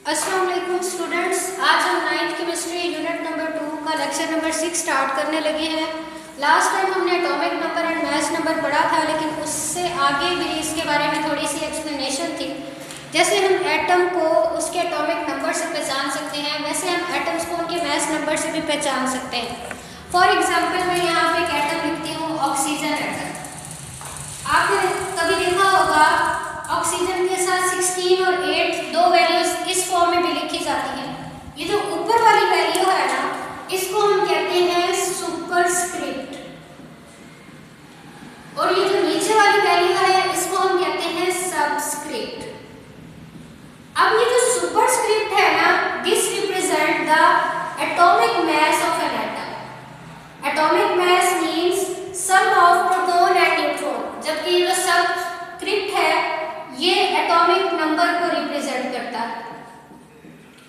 अस्सलाम वालेकुम स्टूडेंट्स, आज हम 9th केमिस्ट्री यूनिट नंबर 2 का लेक्चर नंबर 6 स्टार्ट करने लगे हैं। लास्ट टाइम हमने atomic number and mass number पढ़ा था, लेकिन उससे आगे भी इसके बारे में थोड़ी सी एक्सप्लेनेशन थी। जैसे हम एटम को उसके एटॉमिक नंबर से पहचान सकते हैं, वैसे हम एटम्स को उनके मास नंबर से भी पहचान सकते हैं। फॉर एग्जाम्पल मैं यहाँ पे एक एटम लिखती हूँ, ऑक्सीजन एटम। आपने कभी देखा होगा ऑक्सीजन के साथ 16 और 8 दो वैल्यूज इस फॉर्म में भी लिखी जाती हैं। ये जो ऊपर वाली वैल्यू है ना, इसको हम कहते हैं सुपरस्क्रिप्ट, और ये जो नीचे वाली वैल्यू है इसको हम कहते हैं सबस्क्रिप्ट। अब ये जो सुपरस्क्रिप्ट है ना, this represent the atomic mass of an atom. Atomic mass means sum of proton and neutron, जबकि ये जो सबस्क्रिप्ट है ये एटॉमिक नंबर को रिप्रेजेंट करता है।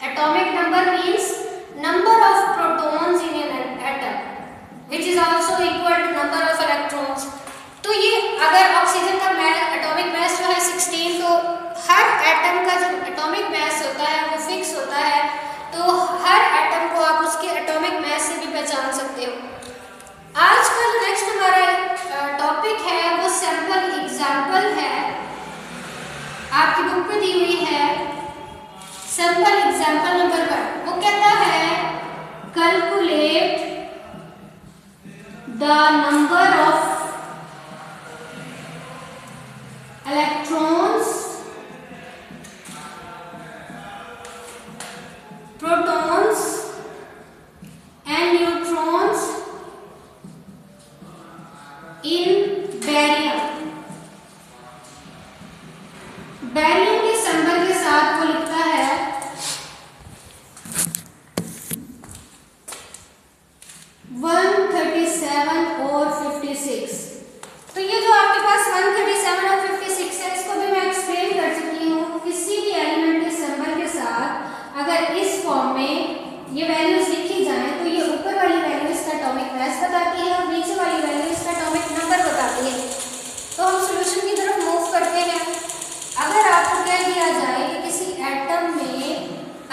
Atomic number means number of protons in an atom which is also equal to number of electrons. तो ये अगर ऑक्सीजन का एटॉमिक मास जो है 16, तो हर एटम का जो एटॉमिक मास होता है वो फिक्स होता है, तो हर एटम को आप उसके एटॉमिक मास से भी पहचान सकते हो। आज का जो नेक्स्ट हमारा टॉपिक है वो सैंपल एग्जाम्पल है, आपकी बुक में दी हुई है सैंपल एग्जाम्पल नंबर 1। वो कहता है calculate the number of electrons, protons and neutrons in barium. Barium के सिंबल के साथ वो लिखता है 137 और 56। तो ये जो आपके पास 137 और 56 है, इसको भी मैं एक्सप्लेन कर चुकी हूँ। किसी भी एलिमेंट के सिंबल के साथ अगर इस फॉर्म में ये वैल्यूज लिखी जाए तो ये ऊपर वाली वैल्यू इसका एटॉमिक मास बताती है और नीचे वाली वैल्यू इसका एटॉमिक नंबर बताती है। तो हम सॉल्यूशन की तरफ मूव करते हैं। अगर आपको कह दिया जाए कि किसी एटम में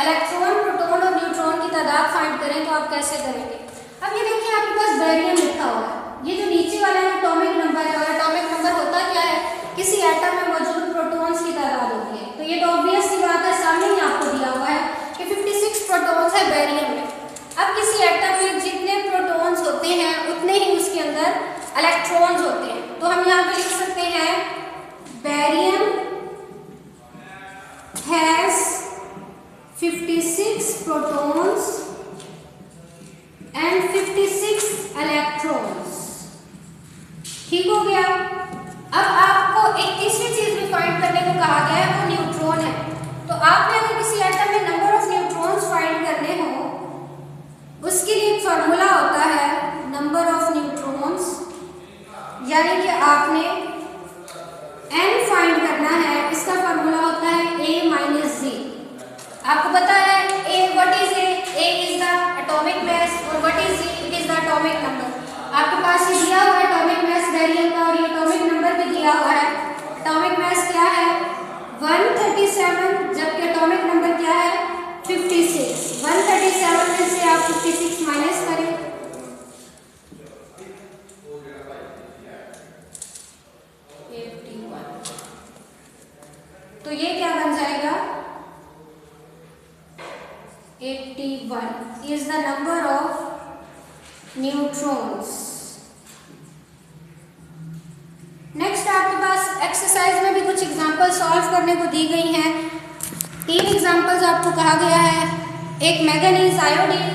इलेक्ट्रॉन, प्रोटॉन और न्यूट्रॉन की तादाद फाइंड करें, तो आप कैसे करेंगे? अब ये देखिए आपके पास बैरियम लिखा हुआ है, ये जो नीचे वाला है एटॉमिक नंबर है, और एटॉमिक नंबर होता क्या है? किसी एटम में मौजूद प्रोटॉन्स की तादाद होती है। तो ये तो ऑब्वियस सी बात है, सामने ही आपको दिया हुआ है कि 56 प्रोटॉन्स है बैरियम में। अब किसी एटम में जितने प्रोटॉन्स होते हैं उतने ही उसके अंदर इलेक्ट्रॉन्स होते हैं। तो हम यहाँ पे लिख सकते हैं barium has 56 protons and 56 electrons। ठीक हो गया। अब आपको एक तीसरी चीज भी फाइंड करने को कहा गया है, वो न्यूट्रॉन है। तो आपने अगर किसी एटम में नंबर ऑफ न्यूट्रॉन्स फाइंड करने हो, उसके लिए एक फार्मूला होता है नंबर ऑफ न्यूट्रॉन्स, यानी कि आपने n फाइंड करना है। इसका फार्मूला होता है a माइनस z। आपको पता है a, what is a is the atomic mass और what is z, it is the atomic number. आपके पास ये दिया हुआ है एटॉमिक मास बैरियम का, और ये एटॉमिक नंबर भी दिया हुआ है। एटॉमिक मास क्या है? 137, जबकि एटॉमिक नंबर क्या है? 56। 137 में से आप 56 माइनस करें, तो ये क्या बन जाएगा? 81 is the number of neutrons। Next आपके पास एक्सरसाइज में भी कुछ एग्जांपल सॉल्व करने को दी गई हैं। 3 एग्जांपल्स आपको कहा गया है। एक मैंगनीज आयोडीन,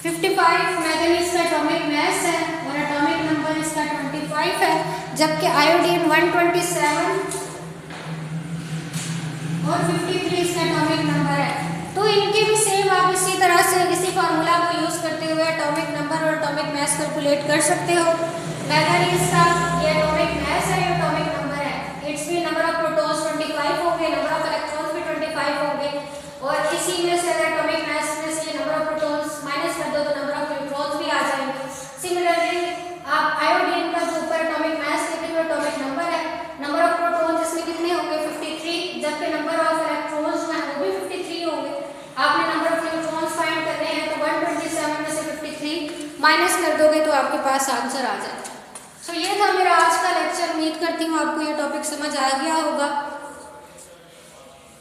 मैंगनीज का एटॉमिक मास है और एटॉमिक नंबर इसका 25 है, जबकि आयोडीन 127 और 53 इसका एटॉमिक नंबर है। तो इनके भी सेम आप इसी तरह से इसी फार्मूला को यूज करते हुए एटॉमिक नंबर और एटॉमिक मास कैलकुलेट कर सकते हो। मैंगनीज का ये एटॉमिक मास है, ये एटॉमिक नंबर है। इट्स भी नंबर ऑफ प्रोटॉन्स 25 होंगे, नंबर ऑफ इलेक्ट्रॉन्स भी 25 होंगे, और इसी में से अगर एटॉमिक मास में से नंबर ऑफ प्रोटॉन्स माइनस कर दो तो नंबर ऑफ न्यूट्रॉन्स भी आ जाएंगे। सिमिलरली आप आयोडीन का जो ऊपर एटॉमिक मास लिखे, एटॉमिक नंबर है, माइनस कर दोगे तो आपके पास आंसर आ जाए। सो ये था मेरा आज का लेक्चर। उम्मीद करती हूँ आपको ये टॉपिक समझ आ गया होगा।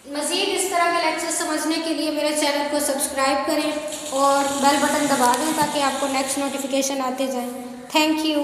मज़ीद इस तरह के लेक्चर समझने के लिए मेरे चैनल को सब्सक्राइब करें और बेल बटन दबा दें ताकि आपको नेक्स्ट नोटिफिकेशन आते जाए। Thank you.